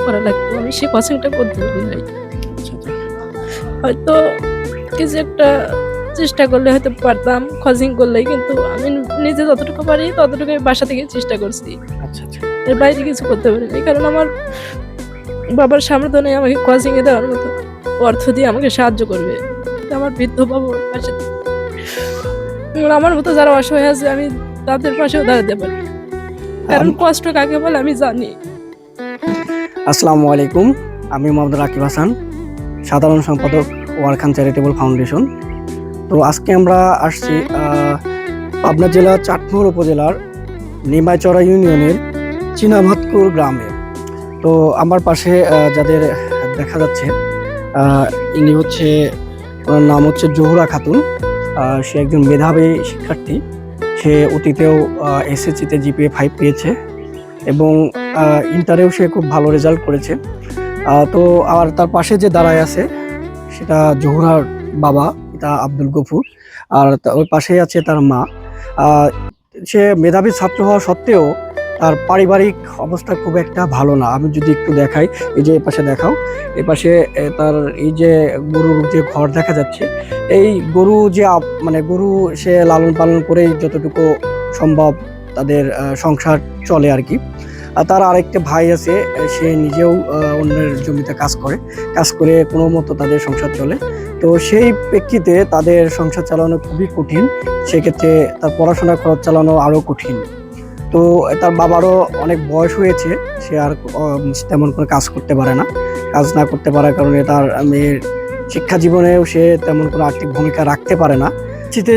করা লাগতো, আমি সেই কোচিংটা করতে পারি নাই। হয়তো কিছু একটা চেষ্টা করলে হয়তো পারতাম কোচিং করলেই, কিন্তু আমি নিজে যতটুকু পারি ততটুকু বাসা থেকে চেষ্টা করছি। আচ্ছা আচ্ছা। এর বাইরে কিছু করতে পারিনি, কারণ আমার বাবার সামর্থ্য নেই আমাকে কোচিং এ দেওয়ার মতো অর্থ দিয়ে আমাকে সাহায্য করবে। আমার বৃদ্ধ বাবার পাশে আমার মতো যারা অসহায় আছে আমি তাদের পাশেও দাঁড়াতে পারি, কারণ কষ্ট কাকে বলে আমি জানি। আসসালামু আলাইকুম, আমি মোহাম্মদ রাকিব হাসান, সাধারণ সম্পাদক ওয়ারখান চ্যারিটেবল ফাউন্ডেশন। তো আজকে আমরা আসছি পাবনা জেলার চাটমোহর উপজেলার নিমাইচড়া ইউনিয়নের চীনাভাতকুর গ্রামে। তো আমার পাশে যাদের দেখা যাচ্ছে ইনি হচ্ছে, ওনার নাম হচ্ছে জহুরা খাতুন। সে একজন মেধাবী শিক্ষার্থী। সে অতীতেও এসএসসিতে জিপিএ 5 পেয়েছে এবং ইন্টারেও সে খুব ভালো রেজাল্ট করেছে। তো আর তার পাশে যে দাঁড়ায় আছে সেটা জহুরার বাবা, এটা আব্দুল গফুর, আর ওই পাশেই আছে তার মা। সে মেধাবী ছাত্র হওয়া সত্ত্বেও তার পারিবারিক অবস্থা খুব একটা ভালো না। আমি যদি একটু দেখাই, এই যে এপাশে দেখাও, এপাশে তার এই যে গরুর যে ঘর দেখা যাচ্ছে, এই গরু যে মানে গরু সে লালন পালন করে যতটুকু সম্ভব তাদের সংসার চলে আর কি। আর তার আরেকটা ভাই আছে, সে নিজেও অন্যের জমিতে কাজ করে কোনো মতো তাদের সংসার চলে। তো সেই প্রেক্ষিতে তাদের সংসার চালানো খুবই কঠিন, সেক্ষেত্রে তার পড়াশোনার খরচ চালানো আরও কঠিন। তো তার বাবারও অনেক বয়স হয়েছে, সে আর তেমন করে কাজ করতে পারে না। কাজ না করতে পারার কারণে তার মেয়ের শিক্ষা জীবনেও সে তেমন কোনো আর্থিক ভূমিকা রাখতে পারে না।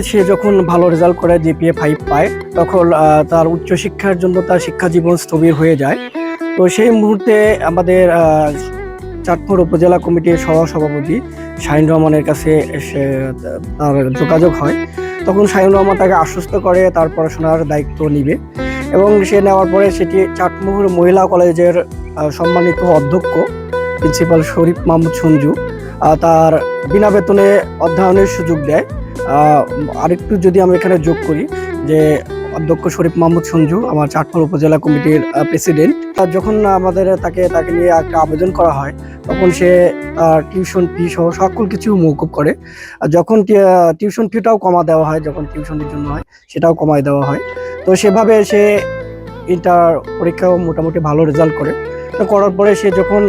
সে যখন ভালো রেজাল্ট করে, জিপিএ 5 পায়, তখন তার উচ্চশিক্ষার জন্য তার শিক্ষা জীবন স্থবির হয়ে যায়। তো সেই মুহূর্তে আমাদের চাটমোহর উপজেলা কমিটির সহসভাপতি শাহিন রহমানের কাছে তার যোগাযোগ হয়। তখন শাহিন রহমান তাকে আশ্বস্ত করে তার পড়াশোনার দায়িত্ব নিবে, এবং সে নেওয়ার পরে সেটি চাটমোহর মহিলা কলেজের সম্মানিত অধ্যক্ষ প্রিন্সিপাল শরীফ মাহমুদ সঞ্জু তার বিনা বেতনে অধ্যয়নের সুযোগ দেয়। আরেকটু যদি আমি এখানে যোগ করি যে অধ্যক্ষ শরীফ মাহমুদ সঞ্জু আমার চাটমোহর উপজেলা কমিটির প্রেসিডেন্ট। যখন তাকে নিয়ে একটা আবেদন করা হয়, তখন সে টিউশন ফি সহ সকল কিছু মওকুফ করে। যখন টিউশন ফিটাও কমা দেওয়া হয়, যখন টিউশনের জন্য হয় সেটাও কমায় দেওয়া হয়। তো সেভাবে সে ইন্টার পরীক্ষাও মোটামুটি ভালো রেজাল্ট করে। তো করার পরে সে যখন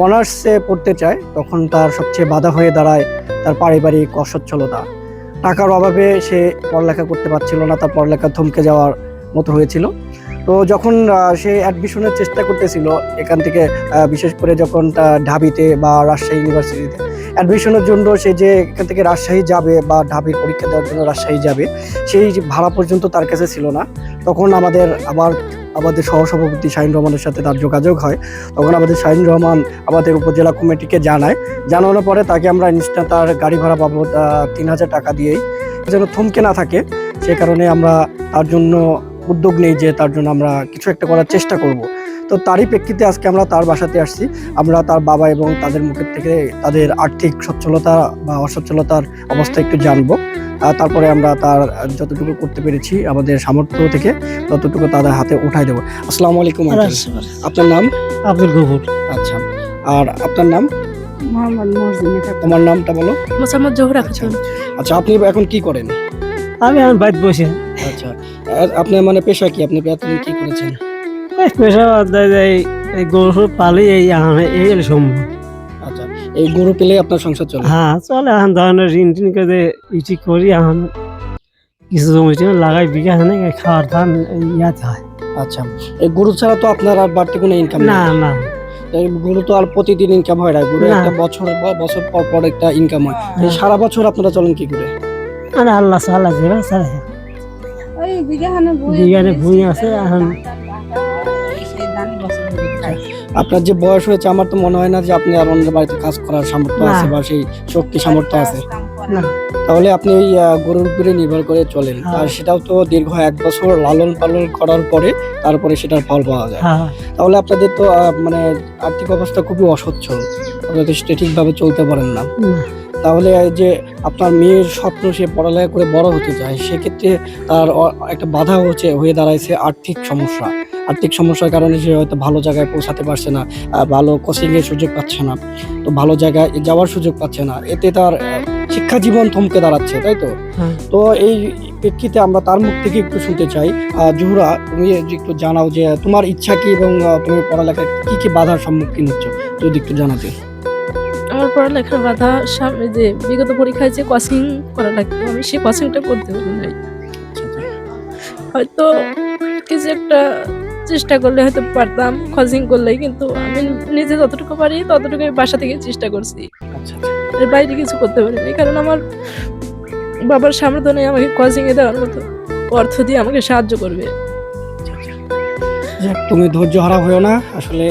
অনার্সে পড়তে চায়, তখন তার সবচেয়ে বাধা হয়ে দাঁড়ায় তার পারিবারিক অসচ্ছলতা। টাকার অভাবে সে পড়ালেখা করতে পারছিল না, তার পড়ালেখা থমকে যাওয়ার মতো হয়েছিল। তো যখন সে অ্যাডমিশনের চেষ্টা করতেছিল এখান থেকে, বিশেষ করে যখন ঢাবিতে বা রাজশাহী ইউনিভার্সিটিতে অ্যাডমিশনের জন্য সে যে এখান থেকে রাজশাহী যাবে বা ঢাবির পরীক্ষা দেওয়ার জন্য রাজশাহী যাবে, সেই ভাড়া পর্যন্ত তার কাছে ছিল না। তখন আমাদের সহসভাপতি শাহিন রহমানের সাথে তার যোগাযোগ হয়। তখন আমাদের শাহিন রহমান আমাদের উপজেলা কমিটিকে জানানোর পরে তাকে আমরা ইনস্ট্যান্ট তার গাড়ি ভাড়া বাবদ 3000 টাকা দিয়েই যেন থমকে না থাকে, সে কারণে আমরা তার জন্য উদ্যোগ নেই যে তার জন্য আমরা কিছু একটা করার চেষ্টা করব। তো তারই প্রেক্ষিতে আজকে আমরা তার বাসাতে আসছি। আমরা তার বাবা এবং তাদের মুখের থেকে তাদের আর্থিক সচ্ছলতা বা অসচ্ছলতার অবস্থা একটু জানবো। তারপরে আমরা তার যতটুকু করতে পেরেছি আমাদের সামর্থ্য থেকে ততটুকু তাদের হাতে উঠাই দেবো। আসসালামু আলাইকুম। আপনার নাম? আব্দুল গফুর। আচ্ছা, আর আপনার নাম? মোহাম্মদ মহসিনা। তোমার নামটা বলো? মোহাম্মদ জহুরা খাতুন। আচ্ছা, আপনি এখন কি করেন? আমি বাড়িতে বসে। আচ্ছা, আপনার মানে পেশা কি? আপনি এতদিন কি করেছেন? পেশা গরু পালি এই সম্ভব। আচ্ছা, এই গরু পেলে আপনার সংসার চলে? হ্যাঁ চলে। এখন ধরনের ঋণ টিন করে ইটি করি, এখন কিছু জমি লাগাই বিঘা খাওয়ার ধান ইয়াতে হয়। আচ্ছা, এই গরু ছাড়া তো আপনার আর বাড়তি কোনো ইনকাম না না, গরু তো আর প্রতিদিন ইনকাম হয় না, গরু একটা বছর পর পর একটা ইনকাম হয়। সারা বছর আপনারা চলেন কি করে? আল্লাহ সাল্লাহ যেভাবে চালাই। বিঘানে ভুঁই আছে এখন। আপনার যে বয়স হয়েছে, আমার তো মনে হয় না যে আপনি আর অন্য বাড়িতে কাজ করার সামর্থ্য আছে বা সেই শক্তি সামর্থ্য আছে। তাহলে আপনি এই গরুর উপরে নির্ভর করে চলেন, আর সেটাও তো দীর্ঘ 1 বছর লালন পালন করার পরে তারপরে সেটার ফল পাওয়া যায়। তাহলে আপনাদের তো মানে আর্থিক অবস্থা খুবই অসচ্ছল, আপনারা তো ঠিকভাবে চলতে পারেন না। তাহলে এই যে আপনার মেয়ের স্বপ্ন, সে পড়ালেখা করে বড় হতে চায়, সেক্ষেত্রে তার একটা বাধা হয়ে দাঁড়াইছে আর্থিক সমস্যা। আর্থিক সমস্যার কারণে সে হয়তো ভালো জায়গায় পৌঁছাতে পারছে না, ভালো কোচিংয়ের সুযোগ পাচ্ছে না, তো ভালো জায়গায় যাওয়ার সুযোগ পাচ্ছে না, এতে তার শিক্ষা জীবন থমকে দাঁড়াচ্ছে, তাই তো? হ্যাঁ। তো এই প্রেক্ষিতে আমরা তার মুখ থেকে একটু শুনতে চাই। জোহরা, তুমি যে একটু জানাও যে তোমার ইচ্ছা কি এবং তুমি পড়ালেখায় কি কি বাধার সম্মুখীন হচ্ছ, যদি একটু জানাতে। আমার পড়ালেখার বাধা সামনে যে বিগত পরীক্ষায় যে কোচিং করা লাগতো, আমি সেই কোচিংটা করতে পারি নাই। হয়তো কিছু একটা চেষ্টা করলে হয়তো পারতাম কোচিং করলেই, কিন্তু আমি নিজে যতটুকু পারি ততটুকু আমি বাসা থেকে চেষ্টা করছি, আচ্ছা, এর বাইরে কিছু করতে পারিনি। কারণ আমার বাবার সামর্থ্য নেই আমাকে কোচিংয়ে দেওয়ার মতো অর্থ দিয়ে আমাকে সাহায্য করবে। যাক, তুমি ধৈর্য হারা হয়েও না। আসলে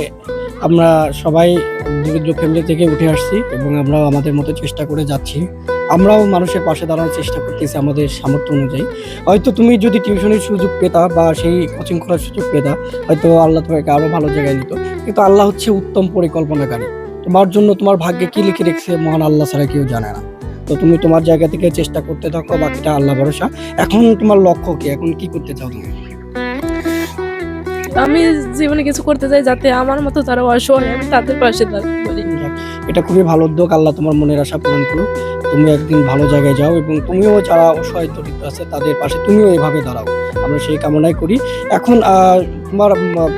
আমরা সবাই দরিদ্র ফ্যামিলি থেকে উঠে আসছি এবং আমরাও আমাদের মতো চেষ্টা করে যাচ্ছি। আমরাও মানুষের পাশে দাঁড়ানোর চেষ্টা করতেছি আমাদের সামর্থ্য অনুযায়ী। হয়তো তুমি যদি টিউশনের সুযোগ পেতা বা সেই কোচিং করার সুযোগ পেতা, হয়তো আল্লাহ তোমাকে আরো ভালো জায়গায় নিত। কিন্তু আল্লাহ হচ্ছে উত্তম পরিকল্পনাকারী। তোমার জন্য তোমার ভাগ্যে কি লিখে রেখেছে মহান আল্লাহ ছাড়া কেউ জানে না। তো তুমি তোমার জায়গা থেকে চেষ্টা করতে থাকো, বাকিটা আল্লাহ ভরসা। এখন তোমার লক্ষ্য কি? এখন কি করতে চাও তুমি? আমি জীবনে কিছু করতে চাই যাতে আমার মতো যারা অসহায় আমি তাদের পাশে দাঁড়াতে পারি। এটা খুবই ভালো উদ্যোগ। আল্লাহ তোমার মনের আশা পূরণ করুক। তুমি একদিন ভালো জায়গায় যাও এবং তুমিও যারা অসহায় দরিদ্র আছে তাদের পাশে তুমিও এইভাবে দাঁড়াও, আমরা সেই কামনাই করি। এখন তোমার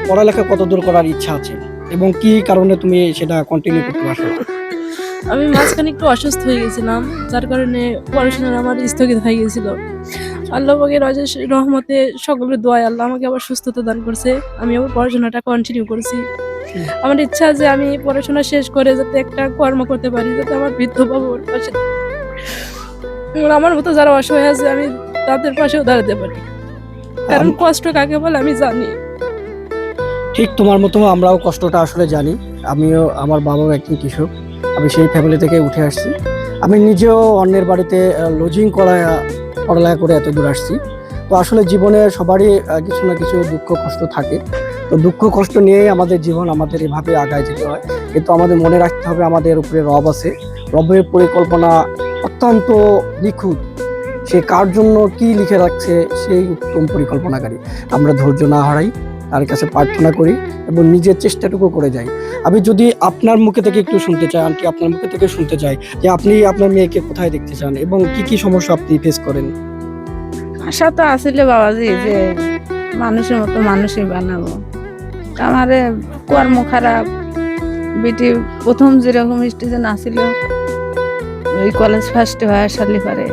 পড়ালেখা কত দূর করার ইচ্ছা আছে এবং কি কারণে তুমি সেটা কন্টিনিউ করতে পারছো? আমি মাঝখানে একটু অসুস্থ হয়ে গেছিলাম, যার কারণে পড়াশোনা আমার স্থগিত হয়ে গেছিল। আল্লাহ পাকের অশেষ রহমতে সকলের দোয়ায় আল্লাহ আমাকে আবার সুস্থতা দান করছে। আমি আবার পড়াশোনাটা কন্টিনিউ করেছি। আমার ইচ্ছা যে আমি পড়াশোনা শেষ করে যাতে একটা কর্ম করতে পারি, যাতে আমার বৃদ্ধ বাবার পাশে আমার মতো যারা অসহায় আছে আমি তাদের পাশেও দাঁড়াতে পারি। কারণ কষ্ট কাকে বলে আমি জানি। ঠিক তোমার মতো আমরাও কষ্টটা আসলে জানি। আমিও, আমার বাবাও একজন কৃষক, আমি সেই ফ্যামিলি থেকে উঠে আসছি। আমি নিজেও অন্যের বাড়িতে লজিং পড়ালেখা করে এত দূর আসছি। তো আসলে জীবনে সবারই কিছু না কিছু দুঃখ কষ্ট থাকে। তো দুঃখ কষ্ট নিয়েই আমাদের জীবন, আমাদের এভাবে আগায় যেতে হয়। কিন্তু আমাদের মনে রাখতে হবে আমাদের উপরে রব আছে, রবের পরিকল্পনা অত্যন্ত নিখুঁত। সে কার জন্য কি লিখে রাখছে সেই উত্তম পরিকল্পনাকারী। আমরা ধৈর্য না হারাই, তার কাছে প্রার্থনা করি এবং নিজের চেষ্টাটুকু করে যাই। আমি যদি আপনার মুখে থেকে একটু শুনতে চাই, আন্টি আপনার মুখে থেকে শুনতে চাই যে আপনি আপনার মেয়েকে কোথায় দেখতে চান এবং কি কি সমস্যা আপনি ফেস করেন? আশা তো আসলে বাবাজি যে মানুষের মতো মানুষই বানাবো। আমার কর্ম খারাপ, বেটি প্রথম যেরকম স্টেজে নাছিল ওই কলেজ ফার্স্টে হয়ে আসালে পারে।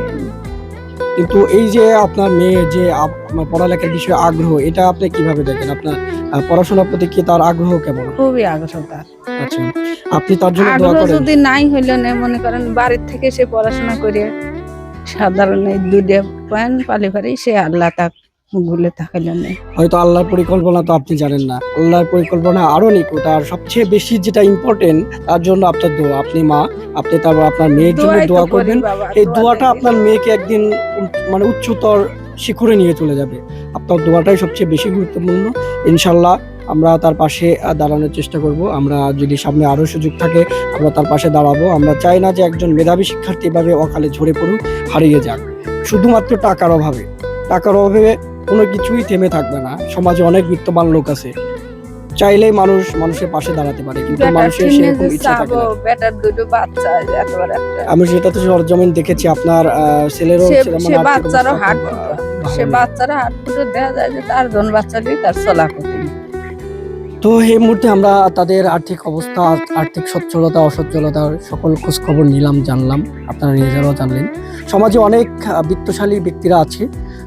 কিন্তু এই যে আপনার মেয়ে যে আপনার পড়ালেখার বিষয়ে আগ্রহ, এটা আপনি কিভাবে দেখেন? আপনার পড়াশোনার প্রতি কি তার আগ্রহ কেমন? খুবই আগ্রহ তার। আচ্ছা, আপনি তার জন্য দোয়া আগ্রহ করেন? যদি নাই হইলে না, মনে করেন বাড়ির থেকে সে পড়াশোনা করে সাধারণ এই দুধে পয়েন্ট পালে পারে, সে আল্লাহ তাক ভুলে থাকলে নেই। হয়তো আল্লাহর পরিকল্পনা তো আপনি জানেন না, আল্লাহর পরিকল্পনা আরো নিখুঁত। আর সবচেয়ে বেশি যেটা ইম্পর্টেন্ট, তার জন্য আপনার দোয়া। আপনি মা, আপনি তারপর আপনার মেয়ের জন্য দোয়াই তো দোয়া করি করবেন। বাবা, এই দোয়া দোয়াটা চাই। আপনার মেয়েকে একদিন মানে উচ্চতর শিখরে নিয়ে চলে যাবে। আপনার দোয়াটাই সবচেয়ে বেশি গুরুত্বপূর্ণ। ইনশাল্লাহ আমরা তার পাশে দাঁড়ানোর চেষ্টা করব। আমরা যদি সামনে আরো সুযোগ থাকে আমরা তার পাশে দাঁড়াবো। আমরা চাই না যে একজন মেধাবী শিক্ষার্থী এভাবে অকালে ঝরে পড়ুক, হারিয়ে যাক শুধুমাত্র টাকার অভাবে। টাকার অভাবে কোনো কিছুই থেমে থাকবে না। সমাজে অনেক বিত্তবান লোক আছে, চাইলেই মানুষের পাশে দাঁড়াতে পারে, কিন্তু বেটার মানুষের কিনে সেরকম যে ইচ্ছা থাকে চাবো, না। বেটার দুটো বাচ্চা একেবারে একটা। আমি সেটা তো সরজমিন দেখেছি, আপনার ছেলেরও সে সেরকম সে আর্থিক বাচ্চারও অবস্থা হাট খুব, ফুটো, ভালো সে না। বাচ্চারও হাট ফুটো দেখা যায় যে তার জন বাচ্চারই তার চলা কঠিন। তো এই মুহূর্তে আমরা তাদের আর্থিক অবস্থা, আর্থিক সচ্ছলতা অসচ্ছলতার সকল খোঁজ খবর নিলাম, জানলাম, আপনারা নিজেরাও জানলেন। সমাজে অনেক বিত্তশালী ব্যক্তিরা আছে,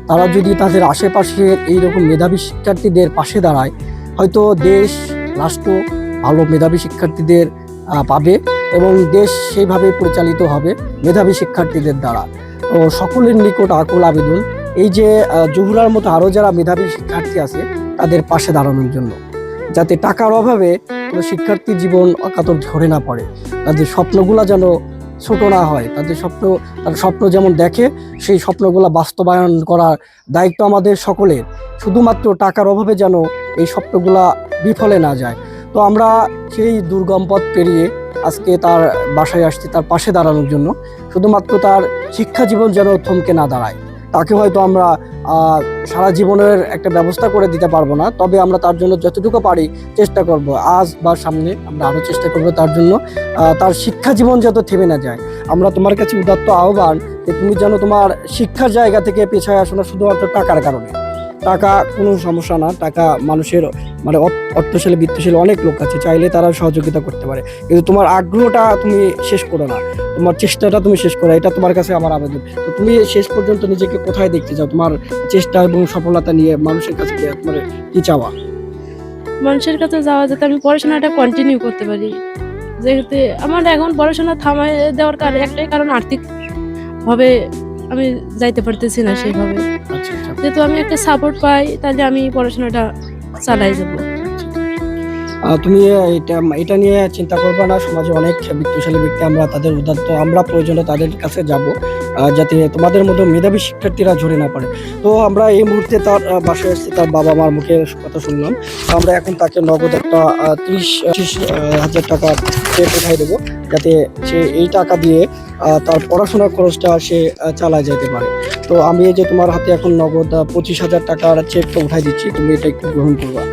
তারা যদি তাদের আশেপাশের এইরকম মেধাবী শিক্ষার্থীদের পাশে দাঁড়ায়, হয়তো দেশ, রাষ্ট্র ভালো মেধাবী শিক্ষার্থীদের পাবে এবং দেশ সেইভাবে পরিচালিত হবে মেধাবী শিক্ষার্থীদের দ্বারা। তো সকলের নিকট আকুল আবেদন এই যে জহুরার মতো আরও যারা মেধাবী শিক্ষার্থী আছে তাদের পাশে দাঁড়ানোর জন্য, যাতে টাকার অভাবে কোনো শিক্ষার্থী জীবন অকাতর ঝরে না পড়ে, তাদের স্বপ্নগুলো যেন ছোট না হয়, তার স্বপ্ন যেমন দেখে সেই স্বপ্নগুলো বাস্তবায়ন করার দায়িত্ব আমাদের সকলের। শুধুমাত্র টাকার অভাবে যেন এই স্বপ্নগুলা বিফলে না যায়। তো আমরা সেই দুর্গম পথ পেরিয়ে আজকে তার বাসায় আসছি তার পাশে দাঁড়ানোর জন্য, শুধুমাত্র তার শিক্ষা জীবন যেন থমকে না দাঁড়ায়। তাকে হয়তো আমরা সারা জীবনের একটা ব্যবস্থা করে দিতে পারবো না, তবে আমরা তার জন্য যতটুকু পারি চেষ্টা করব। আজ বা সামনে আমরা আরও চেষ্টা করব তার জন্য, তার শিক্ষা জীবন যত থেমে না যায়। আমরা তোমার কাছে উদাত্ত আহ্বান যে তুমি যেন তোমার শিক্ষার জায়গা থেকে পেছায় আসো না শুধুমাত্র টাকার কারণে। টাকা কোনো সমস্যা না, টাকা মানুষের মানে অর্থশালী বিত্তশালী অনেক লোক আছে, চাইলে তারা সহযোগিতা করতে পারে, কিন্তু তোমার আগ্রহটা তুমি শেষ করো না, তোমার চেষ্টাটা তুমি শেষ করো, এটা তোমার কাছে আমার আবেদন। তো তুমি শেষ পর্যন্ত নিজেকে কোথায় দেখতে চাও, তোমার চেষ্টা এবং সফলতা নিয়ে মানুষের কাছে তোমার কি চাওয়া? মানুষের কাছে যাওয়া যাতে আমি পড়াশোনাটা কন্টিনিউ করতে পারি, যেহেতু আমার এখন পড়াশোনা থামায় দেওয়ার একটাই কারণ, আর্থিক ভাবে আমি যাইতে পারতেছি না সেইভাবে। আচ্ছা আচ্ছা। যেহেতু আমি একটা সাপোর্ট পাই তাহলে আমি পড়াশোনাটা চালাই যাবো। তুমি এটা নিয়ে চিন্তা করবে না, সমাজে অনেক বিত্তশালী ব্যক্তি, আমরা তাদের উদাত্ত, আমরা প্রয়োজনে তাদের কাছে যাব যাতে তোমাদের মতো মেধাবী শিক্ষার্থীরা ঝরে না পড়ে। তো আমরা এই মুহূর্তে তার বাসায় এসেছি, তার বাবা মার মুখে কথা শুনলাম। তো আমরা এখন তাকে নগদ একটা 30,000 টাকা চেক উঠাই দেবো, যাতে সে এই টাকা দিয়ে তার পড়াশোনার খরচটা সে চালায় যেতে পারে। তো আমি এই যে তোমার হাতে এখন নগদ 25,000 টাকার চেকটা উঠাই দিচ্ছি, তুমি এটা একটু গ্রহণ করবা।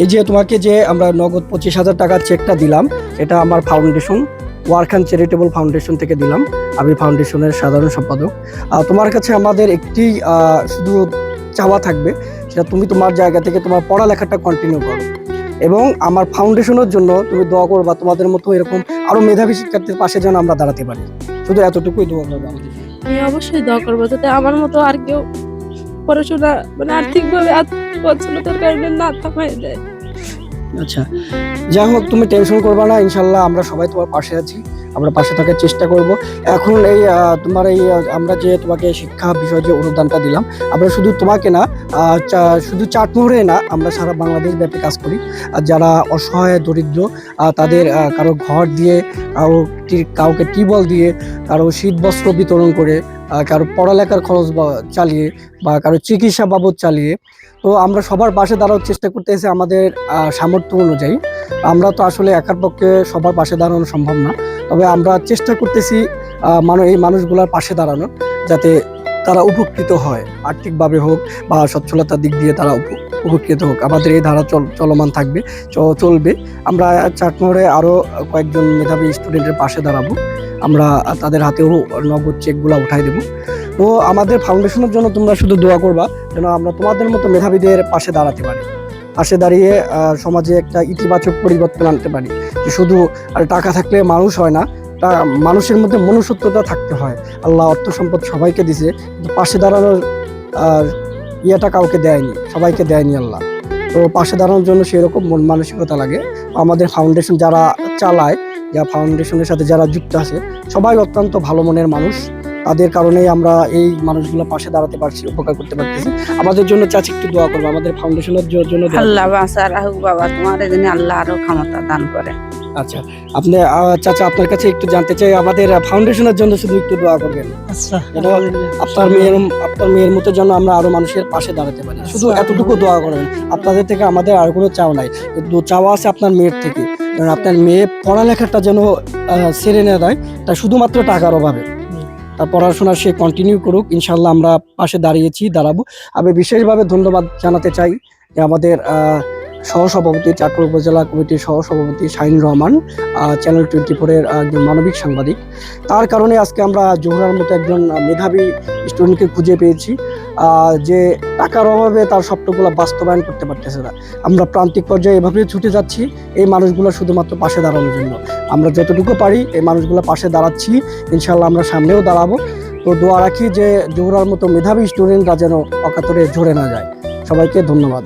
এই যে তোমাকে যে আমরা নগদ 25,000 টাকার চেকটা দিলাম, এটা আমার ফাউন্ডেশন ওয়ারখান চ্যারিটেবল ফাউন্ডেশন থেকে দিলাম। আমি ফাউন্ডেশনের সাধারণ সম্পাদক। তোমার কাছে আমাদের একটি শুধু চাওয়া থাকবে, সেটা তুমি তোমার জায়গা থেকে তোমার পড়ালেখাটা কন্টিনিউ করো এবং আমার ফাউন্ডেশনের জন্য তুমি দোয়া করবা, তোমাদের মতো এরকম আরো মেধাবী শিক্ষার্থীর পাশে যেন আমরা দাঁড়াতে পারি। শুধু এতটুকুই দোয়া করবো আমাদের। আমি অবশ্যই দোয়া করবো যাতে আমার মতো আর কেউ পড়াশোনা মানে আর্থিকভাবে অসচ্ছলতার কারণে না থামায় দেয়। আচ্ছা, যাই হোক, তুমি টেনশন করবা না, ইনশাল্লাহ আমরা সবাই তোমার পাশে আছি, আমরা পাশে থাকার চেষ্টা করব। এখন এই তোমার এই আমরা যে তোমাকে শিক্ষা বিষয়ে যে অনুদানটা দিলাম, আমরা শুধু তোমাকে না, শুধু চাটমোহরে না, আমরা সারা বাংলাদেশ ব্যাপী কাজ করি। আর যারা অসহায় দরিদ্র তাদের কারো ঘর দিয়ে, কাউকে টিউবওয়েল দিয়ে, কারো শীত বস্ত্র বিতরণ করে, কারো পড়ালেখার খরচ চালিয়ে বা কারো চিকিৎসা বাবদ চালিয়ে, তো আমরা সবার পাশে দাঁড়ানোর চেষ্টা করতেছি আমাদের সামর্থ্য অনুযায়ী। আমরা তো আসলে একার পক্ষে সবার পাশে দাঁড়ানো সম্ভব না, তবে আমরা চেষ্টা করতেছি এই মানুষগুলোর পাশে দাঁড়ানোর, যাতে তারা উপকৃত হয়, আর্থিকভাবে হোক বা সচ্ছলতার দিক দিয়ে তারা উপকৃত হোক। আমাদের এই ধারা চলমান থাকবে, চলবে। আমরা চাটমোহরে আরও কয়েকজন মেধাবী স্টুডেন্টের পাশে দাঁড়াবো, আমরা তাদের হাতেও নগদ চেকগুলো উঠাই দেবো। তো আমাদের ফাউন্ডেশনের জন্য তোমরা শুধু দোয়া করবা যেন আমরা তোমাদের মতো মেধাবীদের পাশে দাঁড়াতে পারি, পাশে দাঁড়িয়ে সমাজে একটা ইতিবাচক পরিবর্তন আনতে পারি। যে শুধু টাকা থাকলে মানুষ হয় না, মানুষের মধ্যে মনুষ্যত্বতা থাকতে হয়। আল্লাহ অর্থ সম্পদ সবাইকে দিছে, কিন্তু পাশে দাঁড়ানোর ইয়েটা কাউকে দেয়নি, সবাইকে দেয়নি আল্লাহ। তো পাশে দাঁড়ানোর জন্য সেরকম মন মানসিকতা লাগে। আমাদের ফাউন্ডেশন যারা চালায়, যা ফাউন্ডেশনের সাথে যারা যুক্ত আছে, সবাই অত্যন্ত ভালো মনের মানুষ। তাদের কারণেই আমরা এই মানুষগুলো পাশে দাঁড়াতে পারছি, উপকার করতে পারতেছি। আমাদের জন্য চাচি একটু দোয়া করবো, আমাদের ফাউন্ডেশনের জন্য। আল্লাহ বাঁচা রাখুক বাবা, তোমার এদিনে আল্লাহ আরো ক্ষমতা দান করে। আচ্ছা, আপনি চাচা আপনার কাছে একটু জানতে চাই, আমাদের ফাউন্ডেশনের জন্য শুধু একটু দোয়া করবেন। আচ্ছা, আপনার মেয়ের মতো যেন আমরা আরো মানুষের পাশে দাঁড়াতে পারি, শুধু এতটুকু দোয়া করবেন। আপনাদের থেকে আমাদের আর কোনো চাওয়া নাই, কিন্তু চাওয়া আছে আপনার মেয়ের থেকে, কারণ আপনার মেয়ে পড়ালেখাটা যেন ছেড়ে না দেয়, তা শুধুমাত্র টাকার অভাবে। তার পড়াশোনা সে কন্টিনিউ করুক, ইনশাল্লাহ আমরা পাশে দাঁড়াবো। আমি বিশেষভাবে ধন্যবাদ জানাতে চাই যে আমাদের সহসভাপতি, চাঁদপুর উপজেলা কমিটির সহসভাপতি শাহিন রহমান, চ্যানেল 24-এর একজন মানবিক সাংবাদিক। তার কারণে আজকে আমরা জোহরার মতো একজন মেধাবী স্টুডেন্টকে খুঁজে পেয়েছি, যে টাকার অভাবে তার স্বপ্নগুলো বাস্তবায়ন করতে পারতেছে না। আমরা প্রান্তিক পর্যায়ে এভাবেই ছুটে যাচ্ছি এই মানুষগুলো শুধুমাত্র পাশে দাঁড়ানোর জন্য। আমরা যতটুকু পারি এই মানুষগুলো পাশে দাঁড়াচ্ছি, ইনশাল্লাহ আমরা সামনেও দাঁড়াবো। তো দোয়া রাখি যে জোহরার মতো মেধাবী স্টুডেন্টরা যেন অকাতরে ঝরে না যায়। সবাইকে ধন্যবাদ।